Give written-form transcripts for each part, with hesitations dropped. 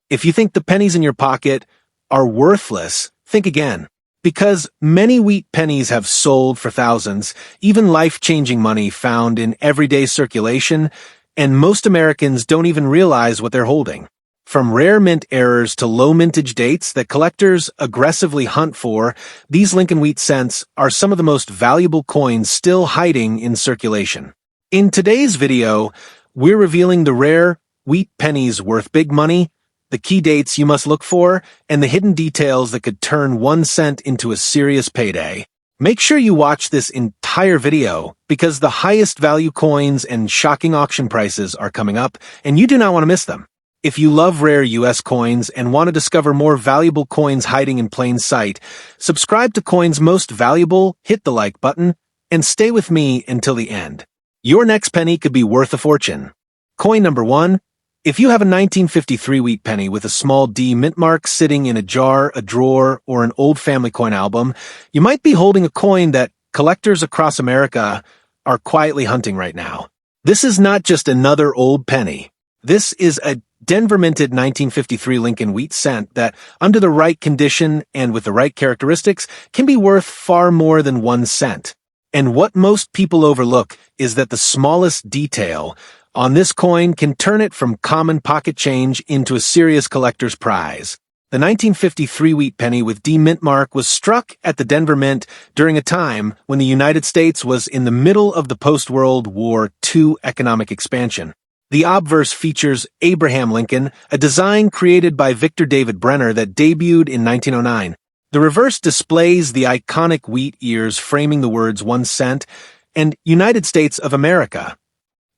If you think the pennies in your pocket are worthless, think again. Because many wheat pennies have sold for thousands, even life-changing money found in everyday circulation, and most Americans don't even realize what they're holding. From rare mint errors to low mintage dates that collectors aggressively hunt for, these Lincoln Wheat cents are some of the most valuable coins still hiding in circulation. In today's video, we're revealing the rare wheat pennies worth big money, the key dates you must look for, and the hidden details that could turn 1 cent into a serious payday. Make sure you watch this entire video because the highest value coins and shocking auction prices are coming up, and you do not want to miss them. If you love rare US coins and want to discover more valuable coins hiding in plain sight, subscribe to Coins Most Valuable, hit the like button, and stay with me until the end. Your next penny could be worth a fortune. Coin number 1. If you have a 1953 wheat penny with a small D mint mark sitting in a jar, a drawer, or an old family coin album, you might be holding a coin that collectors across America are quietly hunting right now. This is not just another old penny. This is a Denver minted 1953 Lincoln Wheat cent that, under the right condition and with the right characteristics, can be worth far more than 1 cent. And what most people overlook is that the smallest detail on this coin can turn it from common pocket change into a serious collector's prize. The 1953 wheat penny with D mint mark was struck at the Denver Mint during a time when the United States was in the middle of the post-World War II economic expansion. The obverse features Abraham Lincoln, a design created by Victor David Brenner that debuted in 1909. The reverse displays the iconic wheat ears framing the words 1 cent and United States of America.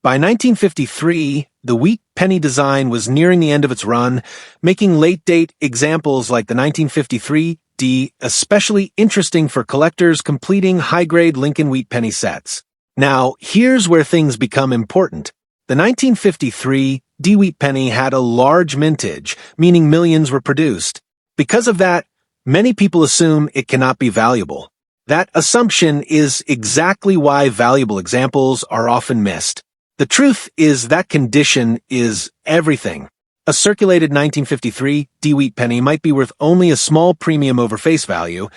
By 1953, the wheat penny design was nearing the end of its run, making late-date examples like the 1953 D especially interesting for collectors completing high-grade Lincoln wheat penny sets. Now, here's where things become important. The 1953 D wheat penny had a large mintage, meaning millions were produced. Because of that, many people assume it cannot be valuable. That assumption is exactly why valuable examples are often missed. The truth is that condition is everything. A circulated 1953 D wheat penny might be worth only a small premium over face value,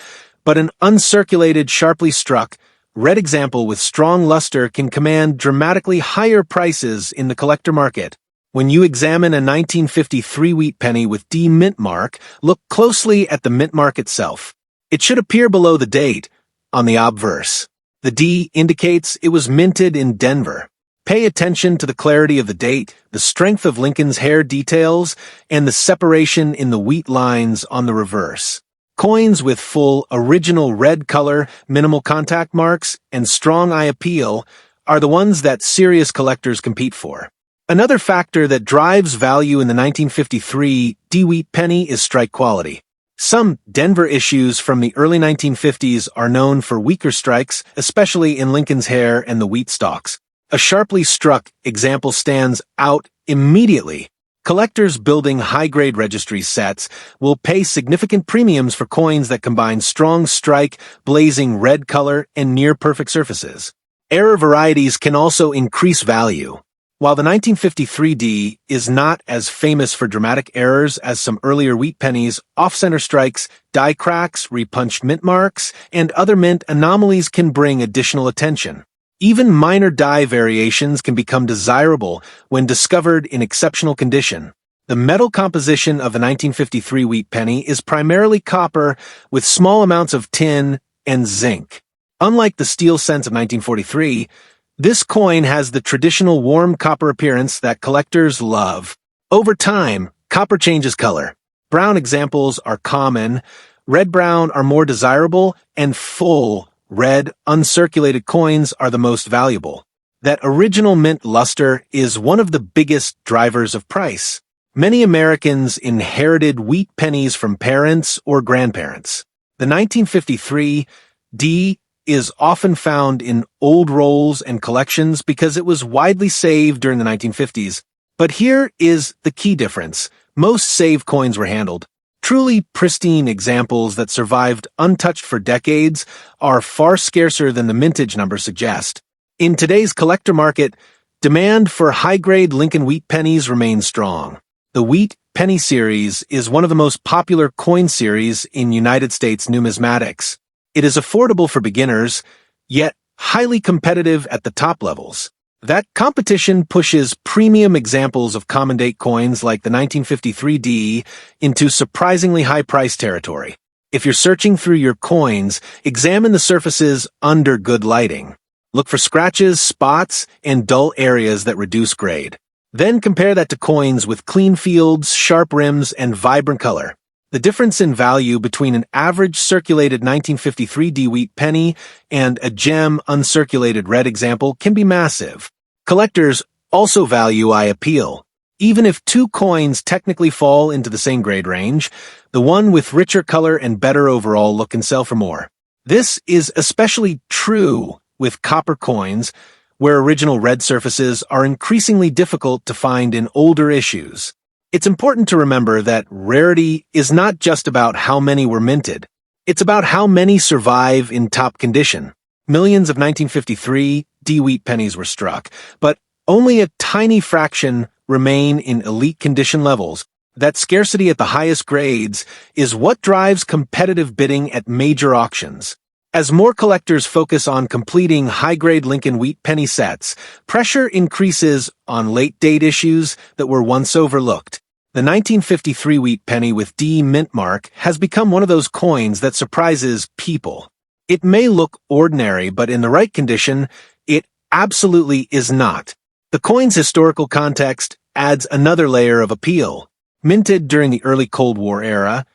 but an uncirculated, sharply struck, red example with strong luster can command dramatically higher prices in the collector market. When you examine a 1953 wheat penny with D mint mark, look closely at the mint mark itself. It should appear below the date, on the obverse. The D indicates it was minted in Denver. Pay attention to the clarity of the date, the strength of Lincoln's hair details, and the separation in the wheat lines on the reverse. Coins with full, original red color, minimal contact marks, and strong eye appeal are the ones that serious collectors compete for. Another factor that drives value in the 1953 D wheat penny is strike quality. Some Denver issues from the early 1950s are known for weaker strikes, especially in Lincoln's hair and the wheat stalks. A sharply struck example stands out immediately. Collectors building high-grade registry sets will pay significant premiums for coins that combine strong strike, blazing red color, and near-perfect surfaces. Error varieties can also increase value. While the 1953 D is not as famous for dramatic errors as some earlier wheat pennies, off-center strikes, die cracks, repunched mint marks, and other mint anomalies can bring additional attention. Even minor die variations can become desirable when discovered in exceptional condition. The metal composition of the 1953 wheat penny is primarily copper with small amounts of tin and zinc. Unlike the steel cents of 1943, this coin has the traditional warm copper appearance that collectors love. Over time, copper changes color. Brown examples are common, red-brown are more desirable, and full red, uncirculated coins are the most valuable. That original mint luster is one of the biggest drivers of price. Many Americans inherited wheat pennies from parents or grandparents. The 1953 D is often found in old rolls and collections because it was widely saved during the 1950s. But here is the key difference. Most saved coins were handled. Truly pristine examples that survived untouched for decades are far scarcer than the mintage numbers suggest. In today's collector market, demand for high-grade Lincoln wheat pennies remains strong. The Wheat Penny series is one of the most popular coin series in United States numismatics. It is affordable for beginners, yet highly competitive at the top levels. That competition pushes premium examples of common date coins like the 1953 D into surprisingly high price territory. If you're searching through your coins, examine the surfaces under good lighting. Look for scratches, spots, and dull areas that reduce grade. Then compare that to coins with clean fields, sharp rims, and vibrant color. The difference in value between an average circulated 1953 D Wheat penny and a gem uncirculated red example can be massive. Collectors also value eye appeal. Even if two coins technically fall into the same grade range, the one with richer color and better overall look can sell for more. This is especially true with copper coins, where original red surfaces are increasingly difficult to find in older issues. It's important to remember that rarity is not just about how many were minted. It's about how many survive in top condition. Millions of 1953 D Wheat pennies were struck, but only a tiny fraction remain in elite condition levels. That scarcity at the highest grades is what drives competitive bidding at major auctions. As more collectors focus on completing high-grade Lincoln Wheat penny sets, pressure increases on late-date issues that were once overlooked. The 1953 Wheat penny with D mint mark has become one of those coins that surprises people. It may look ordinary, but in the right condition, it absolutely is not. The coin's historical context adds another layer of appeal. Minted during the early Cold War era,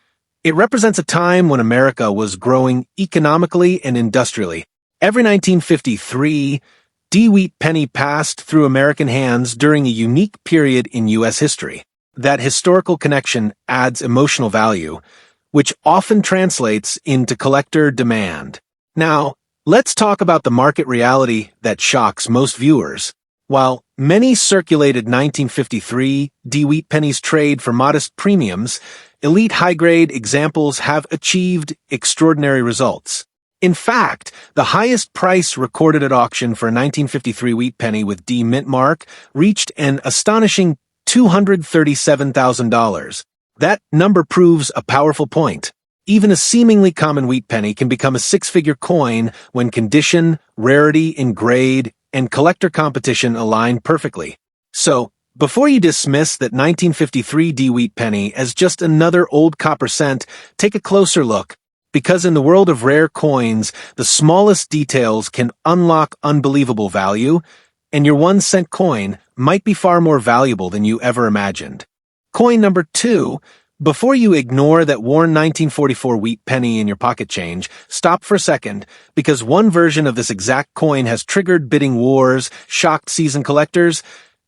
it represents a time when America was growing economically and industrially. Every 1953 D Wheat penny passed through American hands during a unique period in U.S. history. That historical connection adds emotional value, which often translates into collector demand. Now, let's talk about the market reality that shocks most viewers. While many circulated 1953 D Wheat pennies trade for modest premiums, elite high-grade examples have achieved extraordinary results. In fact, the highest price recorded at auction for a 1953 Wheat penny with D mint mark reached an astonishing $237,000. That number proves a powerful point. Even a seemingly common Wheat penny can become a six-figure coin when condition, rarity in grade, and collector competition align perfectly. So, before you dismiss that 1953 D Wheat penny as just another old copper cent, take a closer look, because in the world of rare coins, the smallest details can unlock unbelievable value, and your 1-cent coin might be far more valuable than you ever imagined. Coin number 2. Before you ignore that worn 1944 Wheat penny in your pocket change, stop for a second, because one version of this exact coin has triggered bidding wars, shocked seasoned collectors,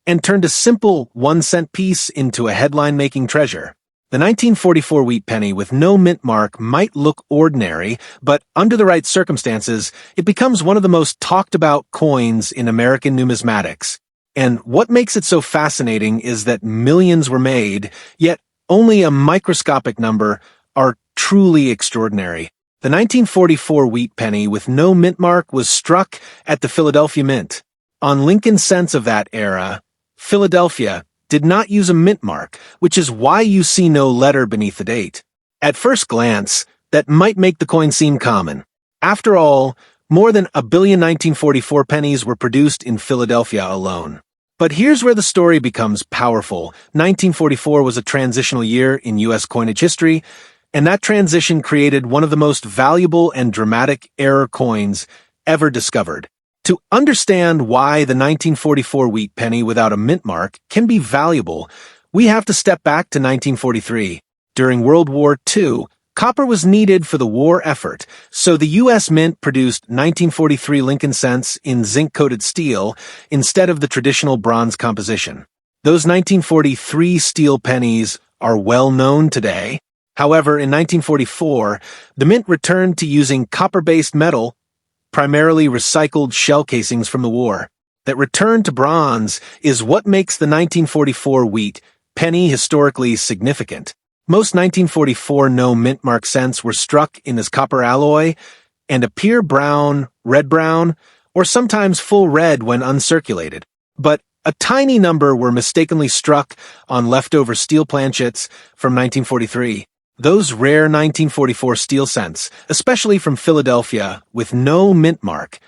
and turned a simple 1-cent piece into a headline-making treasure. The 1944 Wheat penny with no mint mark might look ordinary, but under the right circumstances, it becomes one of the most talked-about coins in American numismatics. And what makes it so fascinating is that millions were made, yet only a microscopic number are truly extraordinary. The 1944 Wheat penny with no mint mark was struck at the Philadelphia Mint. On Lincoln cents of that era, Philadelphia did not use a mint mark, which is why you see no letter beneath the date. At first glance, that might make the coin seem common. After all, more than a billion 1944 pennies were produced in Philadelphia alone. But here's where the story becomes powerful. 1944 was a transitional year in U.S. coinage history, and that transition created one of the most valuable and dramatic error coins ever discovered. To understand why the 1944 Wheat penny without a mint mark can be valuable, we have to step back to 1943. During World War II, copper was needed for the war effort, so the U.S. Mint produced 1943 Lincoln cents in zinc-coated steel instead of the traditional bronze composition. Those 1943 steel pennies are well known today. However, in 1944, the Mint returned to using copper-based metal, primarily recycled shell casings from the war. That return to bronze is what makes the 1944 Wheat penny historically significant. Most 1944 no mint mark cents were struck in this copper alloy and appear brown, red-brown, or sometimes full red when uncirculated. But A tiny number were mistakenly struck on leftover steel planchets from 1943. Those rare 1944 steel cents, especially from Philadelphia, with no mint mark,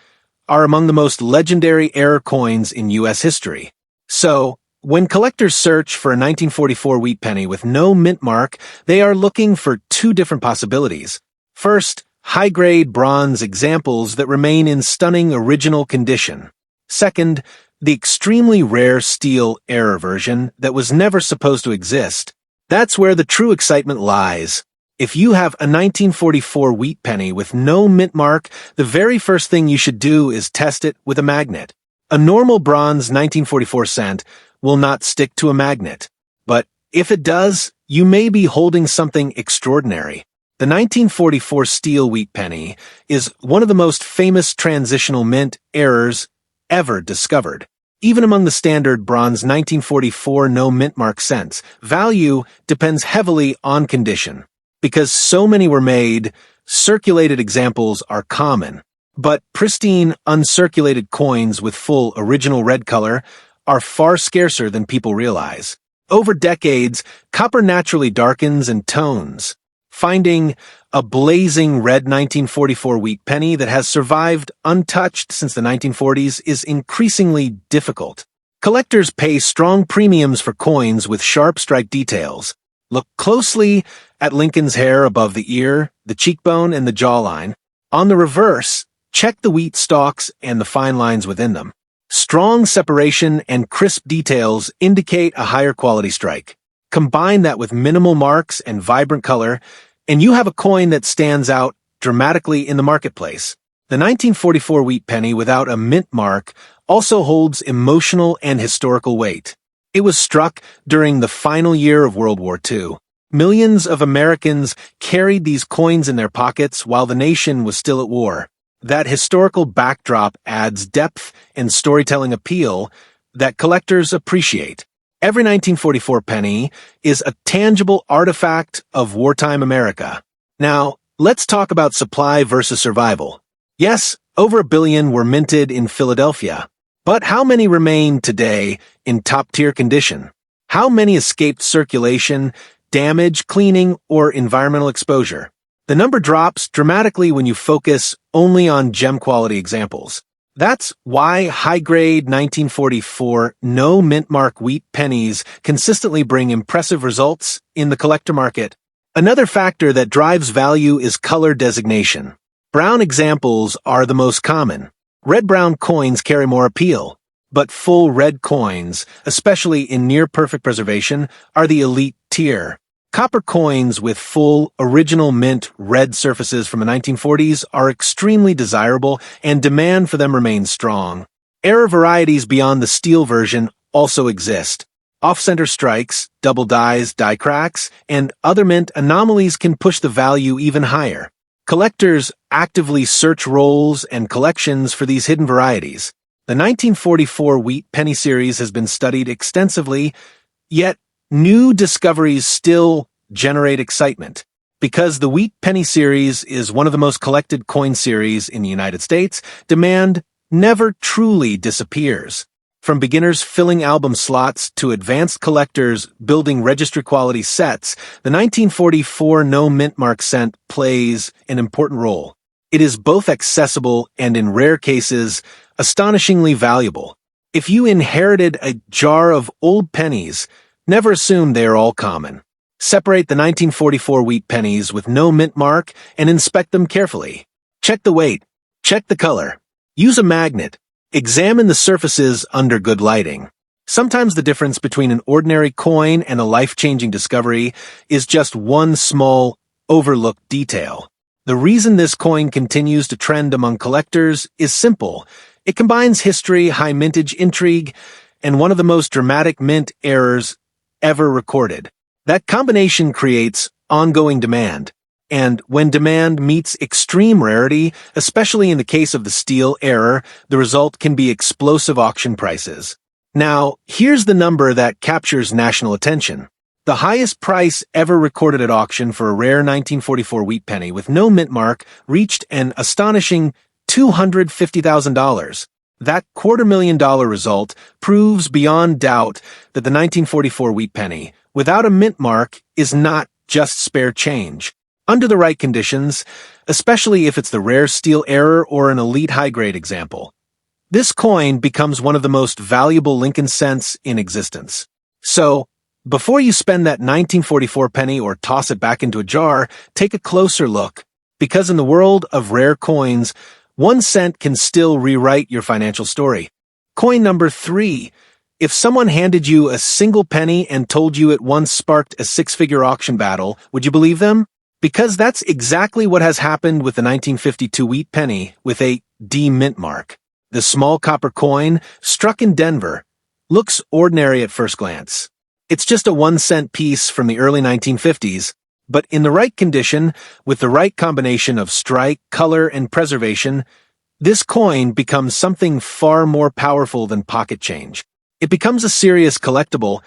are among the most legendary error coins in U.S. history. So, when collectors search for a 1944 wheat penny with no mint mark, they are looking for two different possibilities. First, high-grade bronze examples that remain in stunning original condition. Second, the extremely rare steel error version that was never supposed to exist. That's where the true excitement lies. If you have a 1944 wheat penny with no mint mark, the very first thing you should do is test it with a magnet. A normal bronze 1944 cent will not stick to a magnet. But if it does, you may be holding something extraordinary. The 1944 steel wheat penny is one of the most famous transitional mint errors ever discovered. Even among the standard bronze 1944 no mint mark cents, value depends heavily on condition. Because so many were made, circulated examples are common. But pristine, uncirculated coins with full original red color are far scarcer than people realize. Over decades, copper naturally darkens and tones. Finding a blazing red 1944 wheat penny that has survived untouched since the 1940s is increasingly difficult. Collectors pay strong premiums for coins with sharp stripe details. Look closely at Lincoln's hair above the ear, the cheekbone, and the jawline. On the reverse, check the wheat stalks and the fine lines within them. Strong separation and crisp details indicate a higher quality strike. Combine that with minimal marks and vibrant color, and you have a coin that stands out dramatically in the marketplace. The 1944 wheat penny without a mint mark also holds emotional and historical weight. It was struck during the final year of World War II. Millions of Americans carried these coins in their pockets while the nation was still at war. That historical backdrop adds depth and storytelling appeal that collectors appreciate. Every 1944 penny is a tangible artifact of wartime America. Now, let's talk about supply versus survival. Yes, over 1 billion were minted in Philadelphia. But how many remain today in top-tier condition? How many escaped circulation, damage, cleaning, or environmental exposure? The number drops dramatically when you focus only on gem-quality examples. That's why high-grade 1944 no mint mark wheat pennies consistently bring impressive results in the collector market. Another factor that drives value is color designation. Brown examples are the most common. Red-brown coins carry more appeal, but full red coins, especially in near-perfect preservation, are the elite tier. Copper coins with full, original mint red surfaces from the 1940s are extremely desirable, and demand for them remains strong. Error varieties beyond the steel version also exist. Off-center strikes, double dies, die cracks, and other mint anomalies can push the value even higher. Collectors actively search rolls and collections for these hidden varieties. The 1944 wheat penny series has been studied extensively, yet new discoveries still generate excitement. Because the Wheat Penny series is one of the most collected coin series in the United States, demand never truly disappears. From beginners filling album slots to advanced collectors building registry-quality sets, the 1944 no mint mark cent plays an important role. It is both accessible and, in rare cases, astonishingly valuable. If you inherited a jar of old pennies, never assume they are all common. Separate the 1944 wheat pennies with no mint mark and inspect them carefully. Check the weight. Check the color. Use a magnet. Examine the surfaces under good lighting. Sometimes the difference between an ordinary coin and a life-changing discovery is just one small, overlooked detail. The reason this coin continues to trend among collectors is simple. It combines history, high mintage intrigue, and one of the most dramatic mint errors ever recorded. That combination creates ongoing demand. And when demand meets extreme rarity, especially in the case of the steel error, the result can be explosive auction prices. Now, here's the number that captures national attention. The highest price ever recorded at auction for a rare 1944 wheat penny with no mint mark reached an astonishing $250,000. That $250,000 result proves beyond doubt that the 1944 wheat penny, without a mint mark, is not just spare change. Under the right conditions, especially if it's the rare steel error or an elite high-grade example, this coin becomes one of the most valuable Lincoln cents in existence. So, before you spend that 1944 penny or toss it back into a jar, take a closer look, because in the world of rare coins, 1 cent can still rewrite your financial story. Coin number 3. If someone handed you a single penny and told you it once sparked a 6-figure auction battle, would you believe them? Because that's exactly what has happened with the 1952 wheat penny with a D mint mark. The small copper coin, struck in Denver, looks ordinary at first glance. It's just a 1-cent piece from the early 1950s, but in the right condition, with the right combination of strike, color, and preservation, this coin becomes something far more powerful than pocket change. It becomes a serious collectible,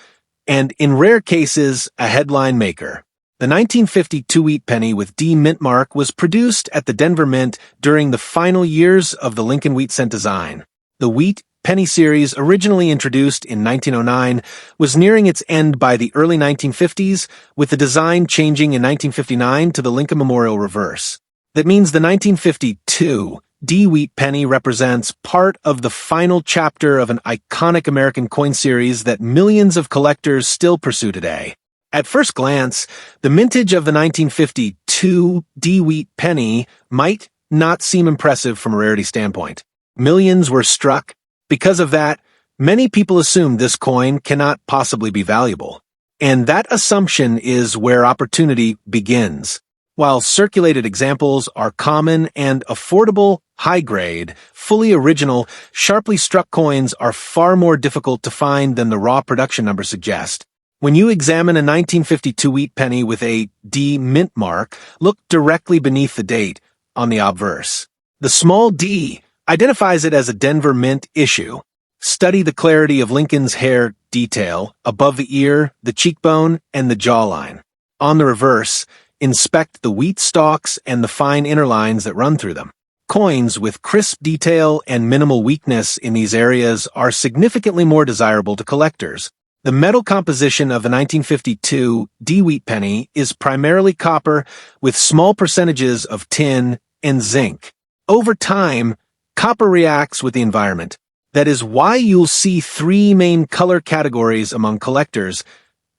and in rare cases, a headline maker. The 1952 wheat penny with D mint mark was produced at the Denver Mint during the final years of the Lincoln wheat cent design. The Wheat Penny series, originally introduced in 1909, was nearing its end by the early 1950s, with the design changing in 1959 to the Lincoln Memorial reverse. That means the 1952 D wheat penny represents part of the final chapter of an iconic American coin series that millions of collectors still pursue today. At first glance, the mintage of the 1952 D wheat penny might not seem impressive from a rarity standpoint. Millions were struck. Because of that, many people assume this coin cannot possibly be valuable. And that assumption is where opportunity begins. While circulated examples are common and affordable, high-grade, fully original, sharply struck coins are far more difficult to find than the raw production numbers suggest. When you examine a 1952 wheat penny with a D mint mark, look directly beneath the date on the obverse. The small d identifies it as a Denver Mint issue. Study the clarity of Lincoln's hair detail above the ear, the cheekbone, and the jawline. On the reverse, inspect the wheat stalks and the fine inner lines that run through them. Coins with crisp detail and minimal weakness in these areas are significantly more desirable to collectors. The metal composition of the 1952 D wheat penny is primarily copper with small percentages of tin and zinc. Over time, copper reacts with the environment. That is why you'll see 3 main color categories among collectors: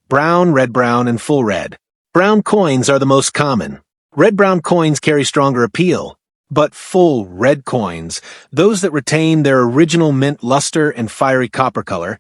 brown, red-brown, and full red. Brown coins are the most common. Red-brown coins carry stronger appeal. But full red coins, those that retain their original mint luster and fiery copper color,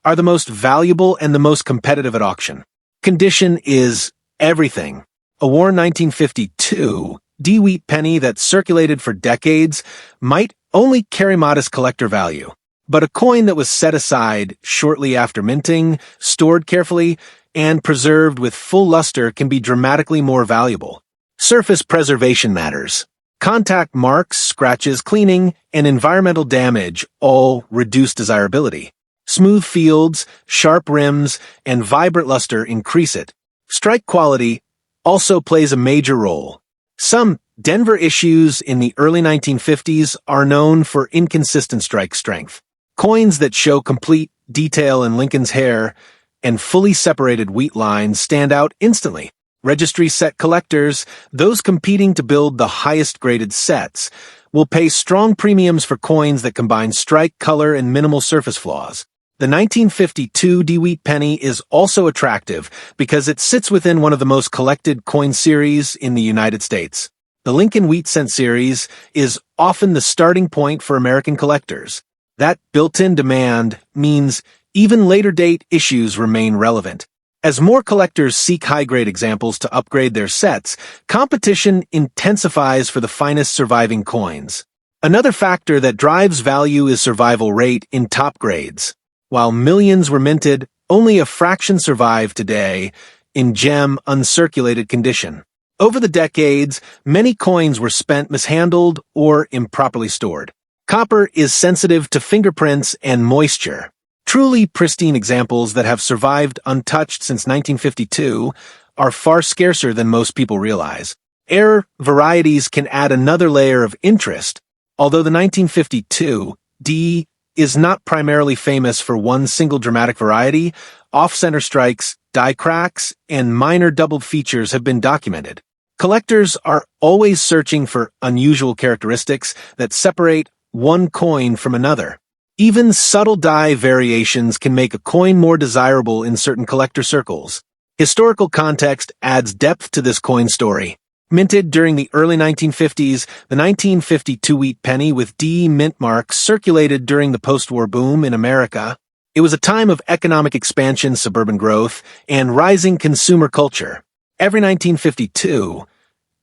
are the most valuable and the most competitive at auction. Condition is everything. A worn 1952 D wheat penny that circulated for decades might only carry modest collector value, but a coin that was set aside shortly after minting, stored carefully, and preserved with full luster can be dramatically more valuable. Surface preservation matters. Contact marks, scratches, cleaning, and environmental damage all reduce desirability. Smooth fields, sharp rims, and vibrant luster increase it. Strike quality also plays a major role. Some Denver issues in the early 1950s are known for inconsistent strike strength. Coins that show complete detail in Lincoln's hair and fully separated wheat lines stand out instantly. Registry set collectors, those competing to build the highest graded sets, will pay strong premiums for coins that combine strike, color, and minimal surface flaws. The 1952 D wheat penny is also attractive because it sits within one of the most collected coin series in the United States. The Lincoln Wheat Cent series is often the starting point for American collectors. That built-in demand means even later-date issues remain relevant. As more collectors seek high-grade examples to upgrade their sets, competition intensifies for the finest surviving coins. Another factor that drives value is survival rate in top grades. While millions were minted, only a fraction survive today in gem uncirculated condition. Over the decades, many coins were spent mishandled or improperly stored. Copper is sensitive to fingerprints and moisture. Truly pristine examples that have survived untouched since 1952 are far scarcer than most people realize. Rare varieties can add another layer of interest. Although the 1952 D is not primarily famous for one single dramatic variety. Off-center strikes, die cracks, and minor doubled features have been documented. Collectors are always searching for unusual characteristics that separate one coin from another. Even subtle die variations can make a coin more desirable in certain collector circles. Historical context adds depth to this coin story. Minted during the early 1950s, the 1952 Wheat Penny with D mint mark circulated during the post-war boom in America. It was a time of economic expansion, suburban growth, and rising consumer culture. Every 1952,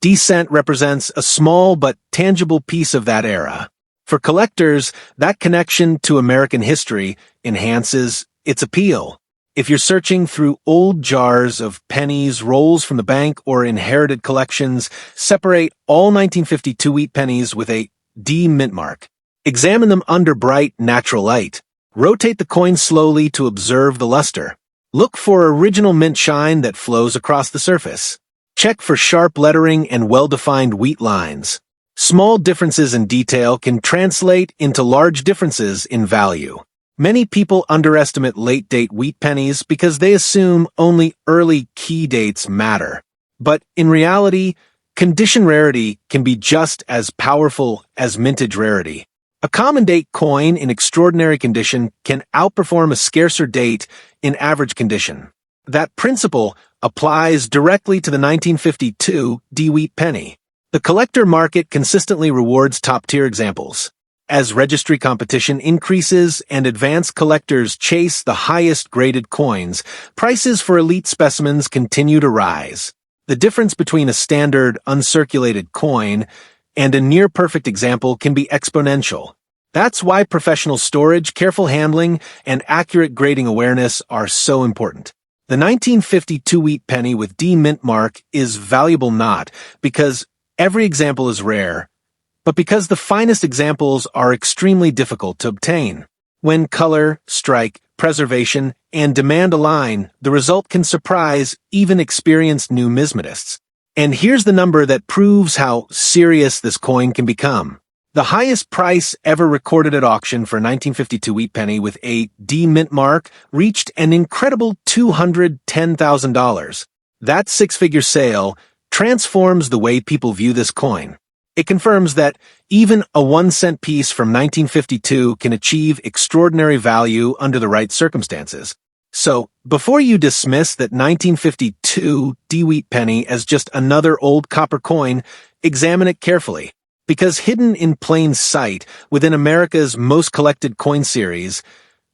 D cent represents a small but tangible piece of that era. For collectors, that connection to American history enhances its appeal. If you're searching through old jars of pennies, rolls from the bank, or inherited collections, separate all 1952 Wheat Pennies with a D mint mark. Examine them under bright, natural light. Rotate the coin slowly to observe the luster. Look for original mint shine that flows across the surface. Check for sharp lettering and well-defined wheat lines. Small differences in detail can translate into large differences in value. Many people underestimate late-date wheat pennies because they assume only early key dates matter. But in reality, condition rarity can be just as powerful as mintage rarity. A common date coin in extraordinary condition can outperform a scarcer date in average condition. That principle applies directly to the 1952 D Wheat Penny. The collector market consistently rewards top-tier examples. As registry competition increases and advanced collectors chase the highest-graded coins, prices for elite specimens continue to rise. The difference between a standard, uncirculated coin and a near-perfect example can be exponential. That's why professional storage, careful handling, and accurate grading awareness are so important. The 1952 Wheat Penny with D mint mark is valuable not because every example is rare, but because the finest examples are extremely difficult to obtain. When color, strike, preservation, and demand align, the result can surprise even experienced numismatists. And here's the number that proves how serious this coin can become. The highest price ever recorded at auction for a 1952 Wheat Penny with a D mint mark reached an incredible $210,000. That six-figure sale transforms the way people view this coin. It confirms that even a 1-cent piece from 1952 can achieve extraordinary value under the right circumstances. So, before you dismiss that 1952 D Wheat Penny as just another old copper coin, examine it carefully. Because hidden in plain sight within America's most collected coin series,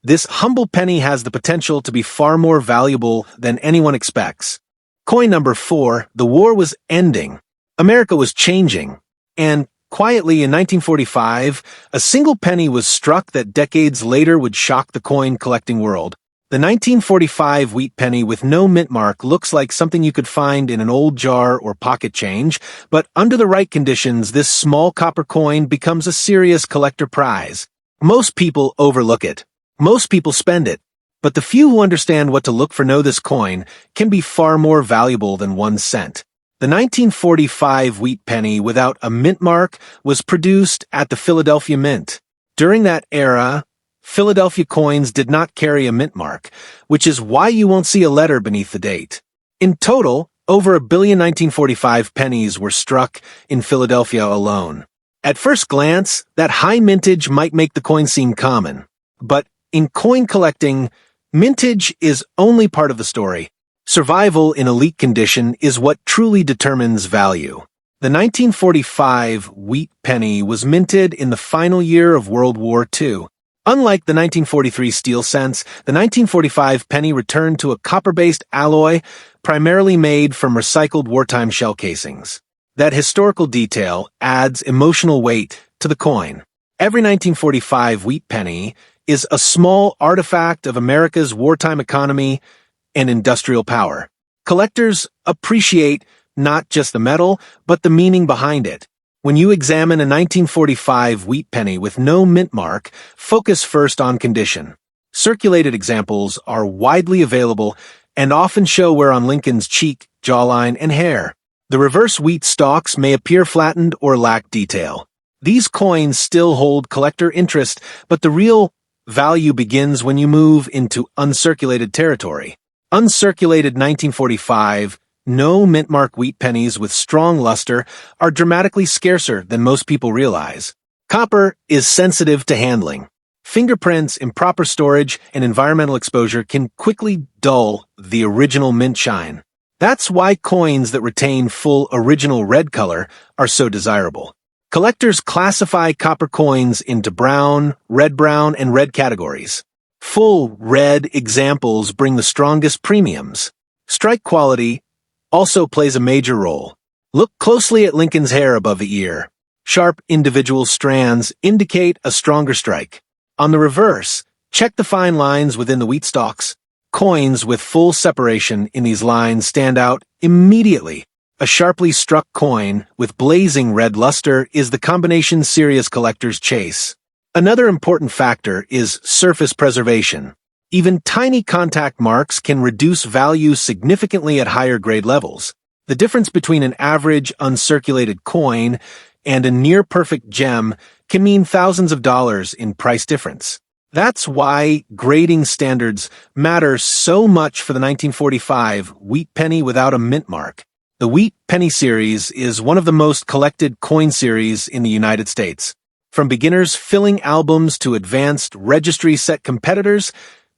this humble penny has the potential to be far more valuable than anyone expects. Coin number 4, the war was ending. America was changing. And quietly in 1945, a single penny was struck that decades later would shock the coin collecting world. The 1945 Wheat Penny with no mint mark looks like something you could find in an old jar or pocket change, but under the right conditions, this small copper coin becomes a serious collector prize. Most people overlook it. Most people spend it. But the few who understand what to look for know this coin can be far more valuable than 1 cent. The 1945 Wheat Penny without a mint mark was produced at the Philadelphia Mint. During that era, Philadelphia coins did not carry a mint mark, which is why you won't see a letter beneath the date. In total, over 1 billion 1945 pennies were struck in Philadelphia alone. At first glance, that high mintage might make the coin seem common. But in coin collecting, mintage is only part of the story. Survival in elite condition is what truly determines value. The 1945 Wheat Penny was minted in the final year of World War II. Unlike the 1943 steel cents, the 1945 penny returned to a copper-based alloy primarily made from recycled wartime shell casings. That historical detail adds emotional weight to the coin. Every 1945 Wheat Penny is a small artifact of America's wartime economy and industrial power. Collectors appreciate not just the metal, but the meaning behind it. When you examine a 1945 Wheat Penny with no mint mark, focus first on condition. Circulated examples are widely available and often show wear on Lincoln's cheek, jawline, and hair. The reverse wheat stalks may appear flattened or lack detail. These coins still hold collector interest, but the real value begins when you move into uncirculated territory. Uncirculated 1945, no mint-mark wheat pennies with strong luster are dramatically scarcer than most people realize. Copper is sensitive to handling. Fingerprints, improper storage, and environmental exposure can quickly dull the original mint shine. That's why coins that retain full original red color are so desirable. Collectors classify copper coins into brown, and red categories. Full red examples bring the strongest premiums. Strike quality also plays a major role. Look closely at Lincoln's hair above the ear. Sharp individual strands indicate a stronger strike. On the reverse, check the fine lines within the wheat stalks. Coins with full separation in these lines stand out immediately. A sharply struck coin with blazing red luster is the combination serious collectors chase. Another important factor is surface preservation. Even tiny contact marks can reduce value significantly at higher grade levels. The difference between an average uncirculated coin and a near-perfect gem can mean thousands of dollars in price difference. That's why grading standards matter so much for the 1945 wheat penny without a mint mark. The Wheat Penny series is one of the most collected coin series in the United States. From beginners filling albums to advanced registry-set competitors,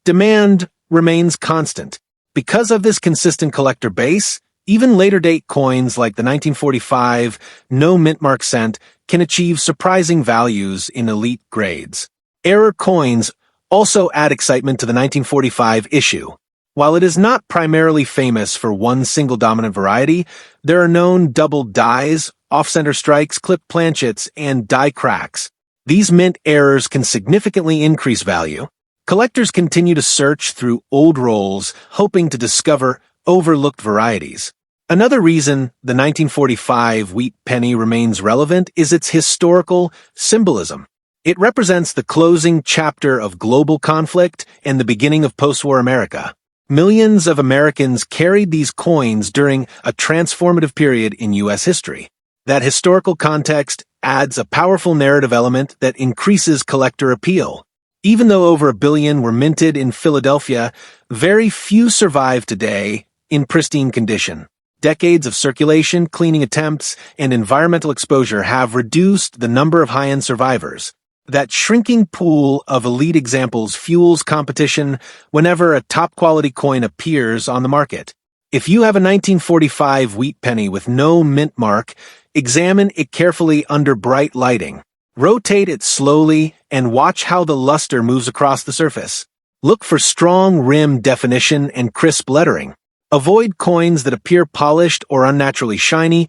demand remains constant. Because of this consistent collector base, even later-date coins like the 1945 no mint mark cent can achieve surprising values in elite grades. Error coins also add excitement to the 1945 issue. While it is not primarily famous for one single dominant variety, there are known double dies, off-center strikes, clipped planchets, and die cracks. These mint errors can significantly increase value. Collectors continue to search through old rolls, hoping to discover overlooked varieties. Another reason the 1945 wheat penny remains relevant is its historical symbolism. It represents the closing chapter of global conflict and the beginning of post-war America. Millions of Americans carried these coins during a transformative period in U.S. history. That historical context adds a powerful narrative element that increases collector appeal. Even though over 1 billion were minted in Philadelphia, very few survive today in pristine condition. Decades of circulation, cleaning attempts, and environmental exposure have reduced the number of high-end survivors. That shrinking pool of elite examples fuels competition whenever a top-quality coin appears on the market. If you have a 1945 wheat penny with no mint mark, examine it carefully under bright lighting. Rotate it slowly and watch how the luster moves across the surface. Look for strong rim definition and crisp lettering. Avoid coins that appear polished or unnaturally shiny,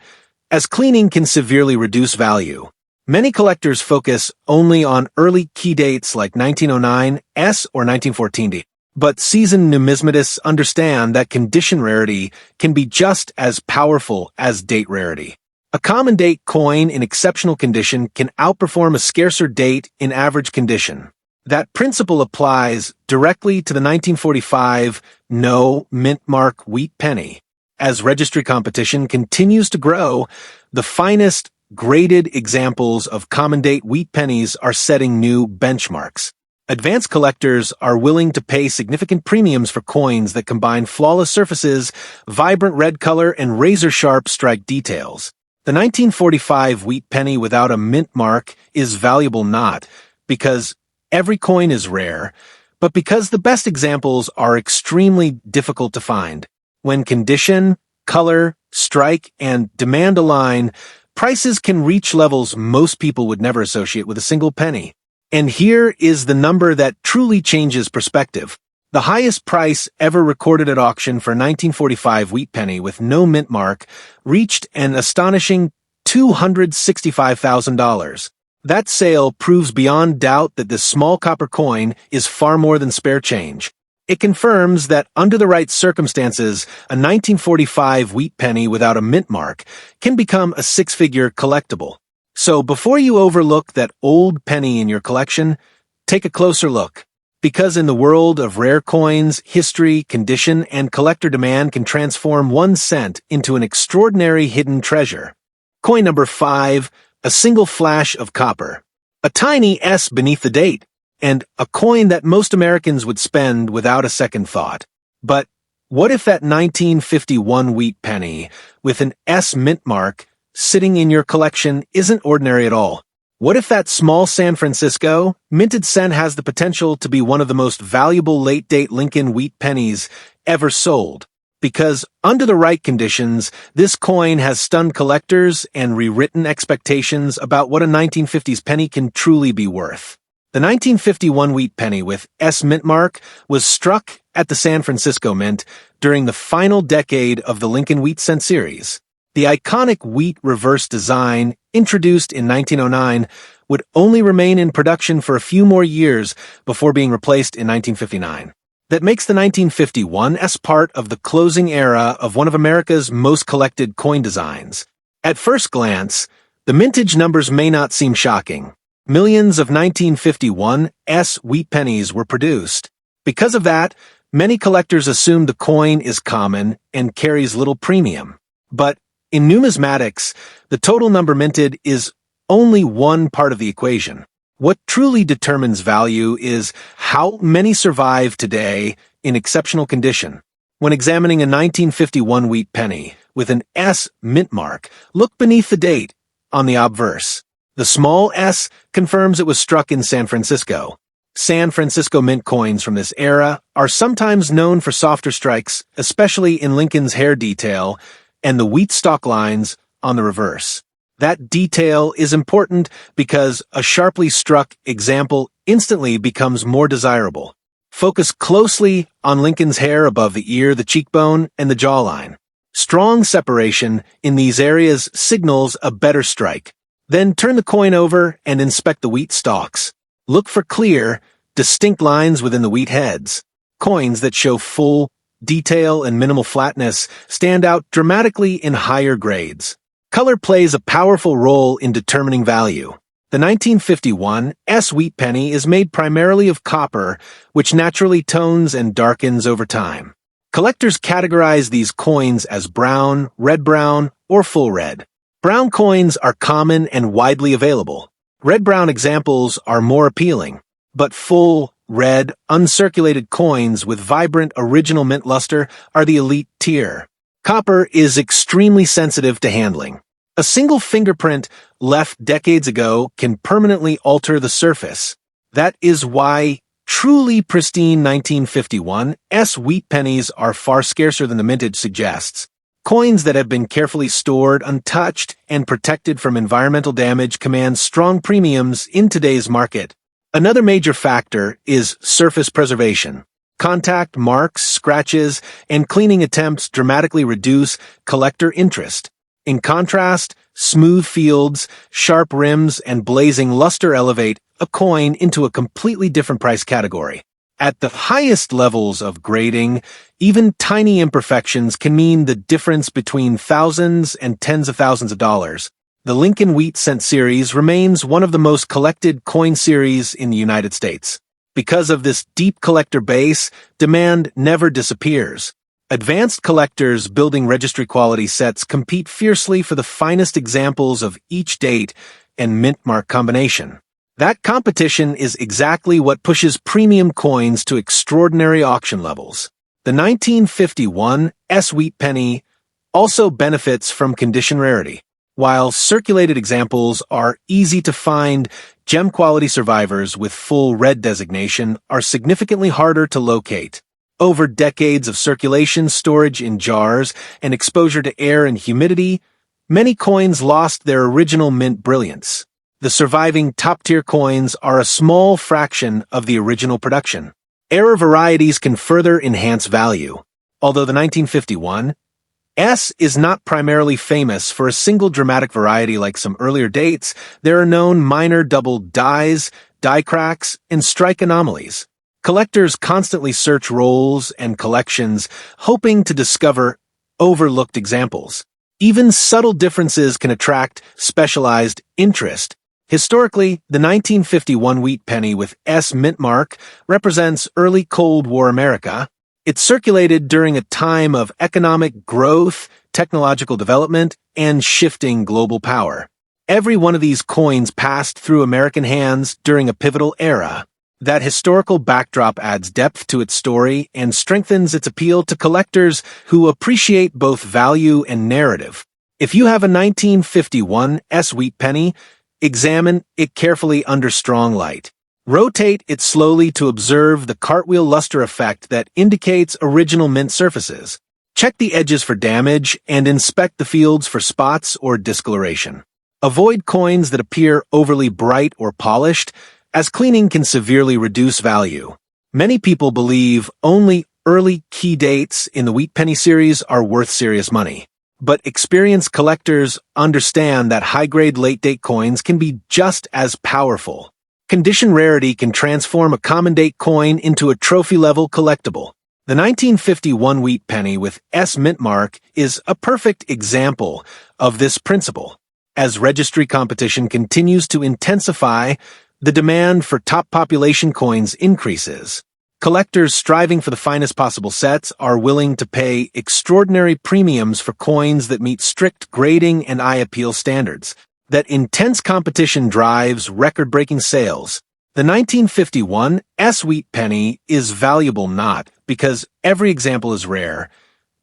as cleaning can severely reduce value. Many collectors focus only on early key dates like 1909 S or 1914 D, but seasoned numismatists understand that condition rarity can be just as powerful as date rarity. A common date coin in exceptional condition can outperform a scarcer date in average condition. That principle applies directly to the 1945 no mint mark wheat penny. As registry competition continues to grow, the finest graded examples of common date wheat pennies are setting new benchmarks. Advanced collectors are willing to pay significant premiums for coins that combine flawless surfaces, vibrant red color, and razor-sharp strike details. The 1945 wheat penny without a mint mark is valuable not because every coin is rare, but because the best examples are extremely difficult to find. When condition, color, strike, and demand align, prices can reach levels most people would never associate with a single penny. And here is the number that truly changes perspective. The highest price ever recorded at auction for a 1945 wheat penny with no mint mark reached an astonishing $265,000. That sale proves beyond doubt that this small copper coin is far more than spare change. It confirms that under the right circumstances, a 1945 wheat penny without a mint mark can become a six-figure collectible. So before you overlook that old penny in your collection, take a closer look. Because in the world of rare coins, history, condition, and collector demand can transform 1 cent into an extraordinary hidden treasure. Coin number 5, a single flash of copper, a tiny S beneath the date, and a coin that most Americans would spend without a second thought. But what if that 1951 wheat penny with an S mint mark sitting in your collection isn't ordinary at all? What if that small San Francisco minted cent has the potential to be one of the most valuable late-date Lincoln wheat pennies ever sold? Because under the right conditions, this coin has stunned collectors and rewritten expectations about what a 1950s penny can truly be worth. The 1951 wheat penny with S mint mark was struck at the San Francisco Mint during the final decade of the Lincoln Wheat Cent series. The iconic wheat reverse design, introduced in 1909, would only remain in production for a few more years before being replaced in 1959. That makes the 1951 S part of the closing era of one of America's most collected coin designs. At first glance, the mintage numbers may not seem shocking. Millions of 1951 S wheat pennies were produced. Because of that, many collectors assume the coin is common and carries little premium. But in numismatics, the total number minted is only one part of the equation. What truly determines value is how many survive today in exceptional condition. When examining a 1951 wheat penny with an S mint mark, look beneath the date on the obverse. The small S confirms it was struck in San Francisco. San Francisco mint coins from this era are sometimes known for softer strikes, especially in Lincoln's hair detail and the wheat stalk lines on the reverse. That detail is important because a sharply struck example instantly becomes more desirable. Focus closely on Lincoln's hair above the ear, the cheekbone, and the jawline. Strong separation in these areas signals a better strike. Then turn the coin over and inspect the wheat stalks. Look for clear, distinct lines within the wheat heads. Coins that show full detail and minimal flatness stand out dramatically in higher grades. Color plays a powerful role in determining value. The 1951 S wheat penny is made primarily of copper, which naturally tones and darkens over time. Collectors categorize these coins as brown, red-brown, or full red. Brown coins are common and widely available. Red-brown examples are more appealing, but full, red, uncirculated coins with vibrant original mint luster are the elite tier. Copper is extremely sensitive to handling. A single fingerprint left decades ago can permanently alter the surface. That is why truly pristine 1951 S wheat pennies are far scarcer than the mintage suggests. Coins that have been carefully stored, untouched, and protected from environmental damage command strong premiums in today's market. Another major factor is surface preservation. Contact, marks, scratches, and cleaning attempts dramatically reduce collector interest. In contrast, smooth fields, sharp rims, and blazing luster elevate a coin into a completely different price category. At the highest levels of grading, even tiny imperfections can mean the difference between thousands and tens of thousands of dollars. The Lincoln Wheat Cent series remains one of the most collected coin series in the United States. Because of this deep collector base, demand never disappears. Advanced collectors building registry-quality sets compete fiercely for the finest examples of each date and mint mark combination. That competition is exactly what pushes premium coins to extraordinary auction levels. The 1951 S wheat penny also benefits from condition rarity. While circulated examples are easy to find, gem-quality survivors with full red designation are significantly harder to locate. Over decades of circulation, storage in jars, and exposure to air and humidity, many coins lost their original mint brilliance. The surviving top-tier coins are a small fraction of the original production. Error varieties can further enhance value. Although the 1951 S is not primarily famous for a single dramatic variety like some earlier dates, there are known minor double dies, die cracks, and strike anomalies. Collectors constantly search rolls and collections, hoping to discover overlooked examples. Even subtle differences can attract specialized interest. Historically, the 1951 wheat penny with S mint mark represents early Cold War America. It circulated during a time of economic growth, technological development, and shifting global power. Every one of these coins passed through American hands during a pivotal era. That historical backdrop adds depth to its story and strengthens its appeal to collectors who appreciate both value and narrative. If you have a 1951 Wheat Penny, examine it carefully under strong light. Rotate it slowly to observe the cartwheel luster effect that indicates original mint surfaces. Check the edges for damage and inspect the fields for spots or discoloration. Avoid coins that appear overly bright or polished, as cleaning can severely reduce value. Many people believe only early key dates in the Wheat Penny series are worth serious money. But experienced collectors understand that high-grade late-date coins can be just as powerful. Condition rarity can transform a common-date coin into a trophy-level collectible. The 1951 Wheat Penny with S mint mark is a perfect example of this principle. As registry competition continues to intensify, the demand for top population coins increases. Collectors striving for the finest possible sets are willing to pay extraordinary premiums for coins that meet strict grading and eye appeal standards. That intense competition drives record-breaking sales. The 1951 Wheat Penny is valuable not because every example is rare,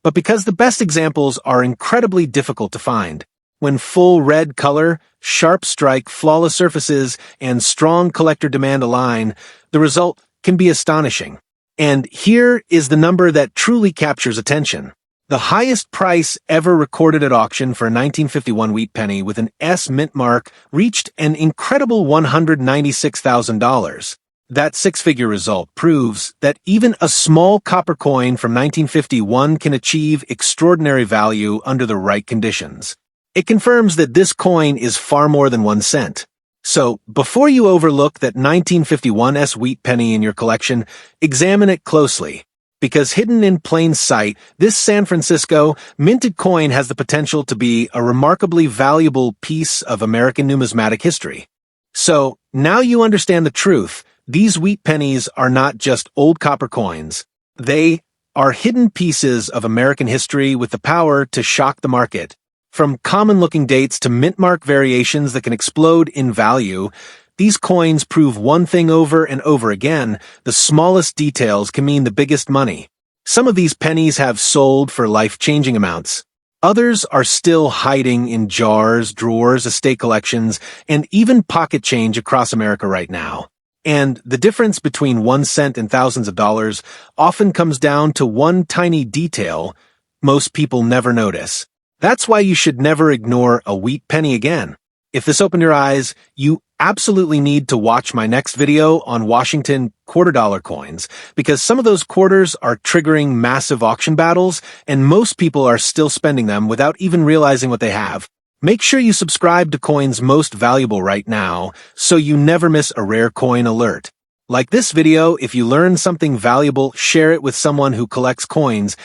but because the best examples are incredibly difficult to find. When full red color, sharp strike, flawless surfaces, and strong collector demand align, the result can be astonishing. And here is the number that truly captures attention. The highest price ever recorded at auction for a 1951 Wheat Penny with an S mint mark reached an incredible $196,000. That six-figure result proves that even a small copper coin from 1951 can achieve extraordinary value under the right conditions. It confirms that this coin is far more than 1 cent. So, before you overlook that 1951 Wheat Penny in your collection, examine it closely. Because hidden in plain sight, this San Francisco minted coin has the potential to be a remarkably valuable piece of American numismatic history. So, now you understand the truth. These Wheat Pennies are not just old copper coins. They are hidden pieces of American history with the power to shock the market. From common-looking dates to mint-mark variations that can explode in value, these coins prove one thing over and over again: the smallest details can mean the biggest money. Some of these pennies have sold for life-changing amounts. Others are still hiding in jars, drawers, estate collections, and even pocket change across America right now. And the difference between 1 cent and thousands of dollars often comes down to one tiny detail most people never notice. That's why you should never ignore a Wheat Penny again. If this opened your eyes, you absolutely need to watch my next video on Washington $quarter coins, because some of those quarters are triggering massive auction battles, and most people are still spending them without even realizing what they have. Make sure you subscribe to Coins Most Valuable right now, so you never miss a rare coin alert. Like this video, if you learn something valuable, share it with someone who collects coins,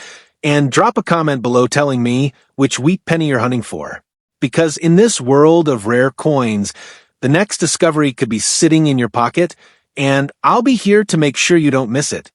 and drop a comment below telling me which Wheat Penny you're hunting for. Because in this world of rare coins, the next discovery could be sitting in your pocket, and I'll be here to make sure you don't miss it.